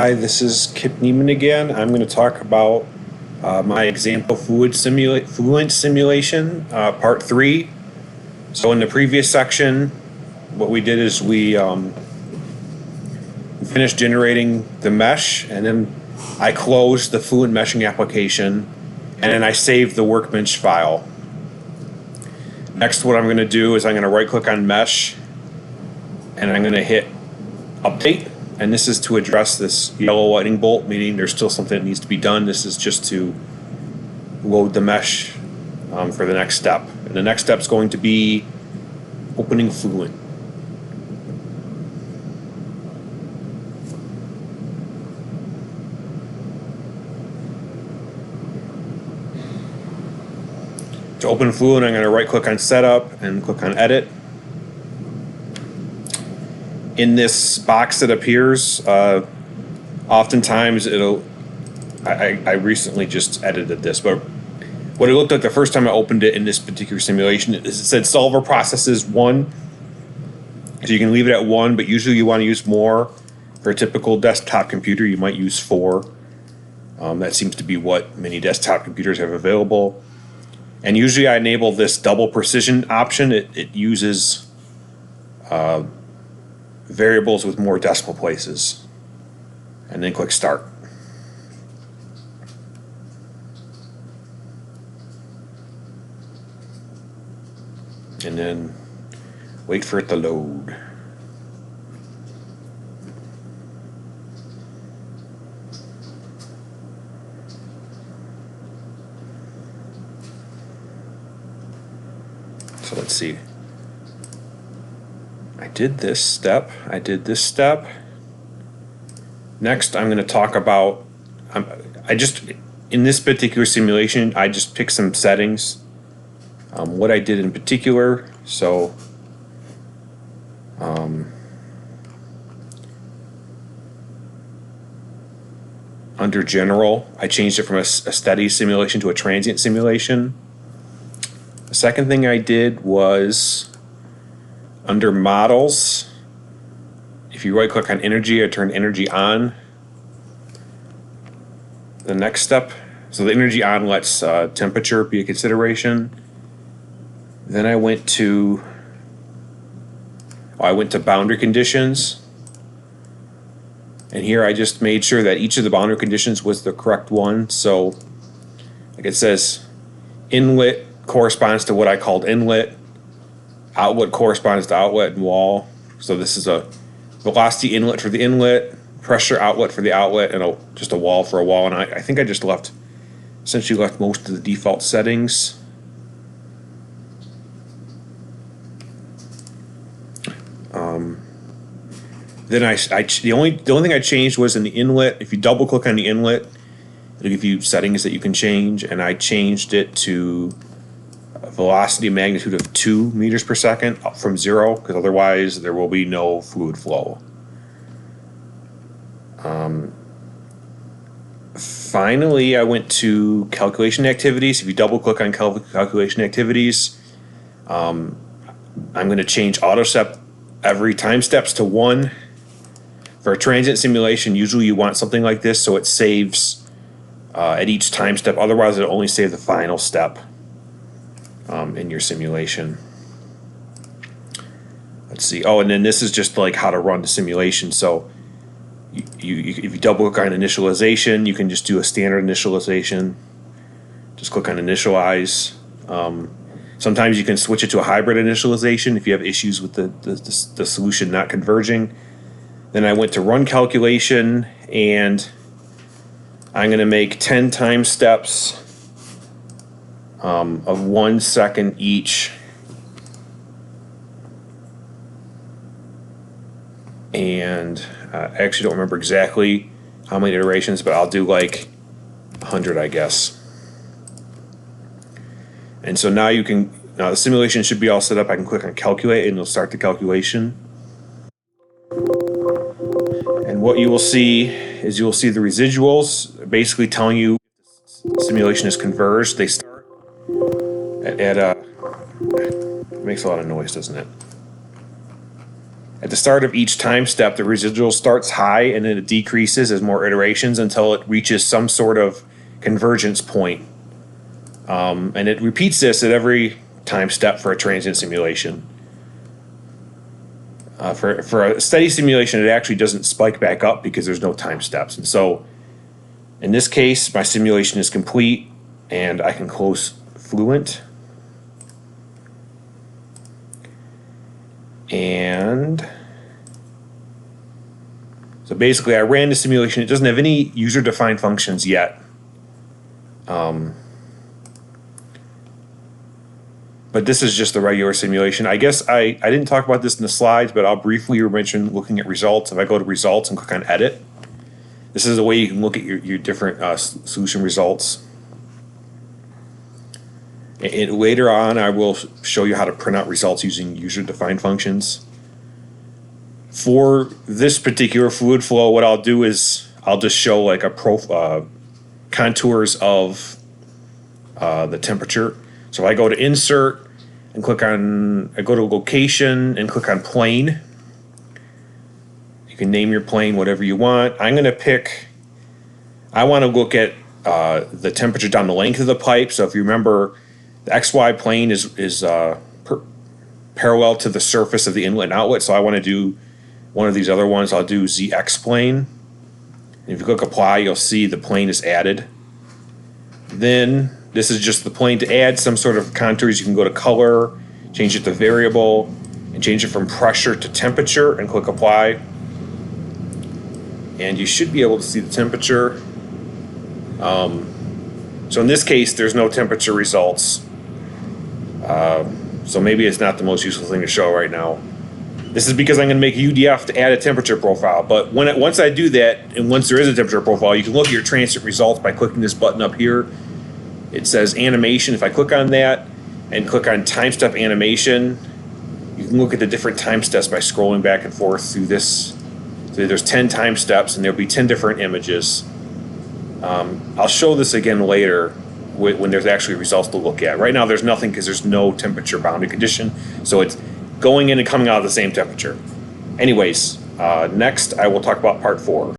Hi, this is Kip Neiman again. I'm going to talk about my example fluent simulation, part 3. So in the previous section, what we did is we finished generating the mesh, and then I closed the fluent meshing application, and then I saved the workbench file. Next, what I'm going to do is I'm going to right-click on mesh, and I'm going to hit update. And this is to address this yellow lightning bolt, meaning there's still something that needs to be done. This is just to load the mesh for the next step. And the next step is going to be opening Fluent. To open Fluent, I'm going to right-click on Setup and click on Edit. In this box that appears, oftentimes I recently just edited this, but what it looked like the first time I opened it in this particular simulation is it said solver processes 1. So you can leave it at 1, but usually you want to use more. For a typical desktop computer, you might use 4. That seems to be what many desktop computers have available. And usually I enable this double precision option. It uses variables with more decimal places, and then click Start. And then wait for it to load. So let's see. I did this step. Next, I'm going to talk about, in this particular simulation, I just picked some settings. What I did in particular, so under general, I changed it from a steady simulation to a transient simulation. The second thing I did was under models, if you right click on energy, I turned energy on. The next step, so the energy on lets temperature be a consideration. Then I went to boundary conditions. And here I just made sure that each of the boundary conditions was the correct one. So like it says, inlet corresponds to what I called inlet. Outlet corresponds to outlet and wall. So this is a velocity inlet for the inlet, pressure outlet for the outlet, and just a wall for a wall. And I think I just essentially left most of the default settings. Then the only thing I changed was in the inlet. If you double click on the inlet, it'll give you settings that you can change, and I changed it to velocity magnitude of 2 meters per second up from 0, because otherwise there will be no fluid flow. Finally, I went to calculation activities. If you double click on calculation activities, I'm going to change auto step every time steps to 1. For a transient simulation, usually you want something like this so it saves at each time step. Otherwise, it'll only save the final step in your simulation. Let's see. Oh, and then this is just like how to run the simulation. So if you double click on initialization, you can just do a standard initialization. Just click on initialize. Sometimes you can switch it to a hybrid initialization if you have issues with the solution not converging. Then I went to run calculation, and I'm going to make 10 time steps of 1 second each. And I actually don't remember exactly how many iterations, but I'll do like 100, I guess. And so now the simulation should be all set up. I can click on calculate and it'll start the calculation. And what you will see is the residuals basically telling you the simulation is converged. They start at it makes a lot of noise, doesn't it? At the start of each time step, the residual starts high and then it decreases as more iterations until it reaches some sort of convergence point. And it repeats this at every time step for a transient simulation. For a steady simulation, it actually doesn't spike back up because there's no time steps. And so in this case, my simulation is complete and I can close Fluent. And so basically I ran the simulation. It doesn't have any user-defined functions yet. But this is just the regular simulation. I guess I didn't talk about this in the slides, but I'll briefly mention looking at results. If I go to results and click on edit, this is a way you can look at your different solution results. And later on, I will show you how to print out results using user-defined functions. For this particular fluid flow, what I'll do is I'll just show like a contours of the temperature. So I go to insert and I go to location and click on plane. You can name your plane whatever you want. I'm going to pick, I want to look at the temperature down the length of the pipe. So if you remember, the XY plane is parallel to the surface of the inlet and outlet. So I want to do one of these other ones. I'll do ZX plane. And if you click apply, you'll see the plane is added. Then this is just the plane. To add some sort of contours, you can go to color, change it to variable, and change it from pressure to temperature, and click apply. And you should be able to see the temperature. So in this case, there's no temperature results. So maybe it's not the most useful thing to show right now. This is because I'm going to make a UDF to add a temperature profile. But once I do that, and once there is a temperature profile, you can look at your transient results by clicking this button up here. It says animation. If I click on that and click on time step animation, you can look at the different time steps by scrolling back and forth through this. So there's 10 time steps and there'll be 10 different images. I'll show this again later when there's actually results to look at. Right now there's nothing because there's no temperature boundary condition. So it's going in and coming out of the same temperature. Anyways, next I will talk about part 4.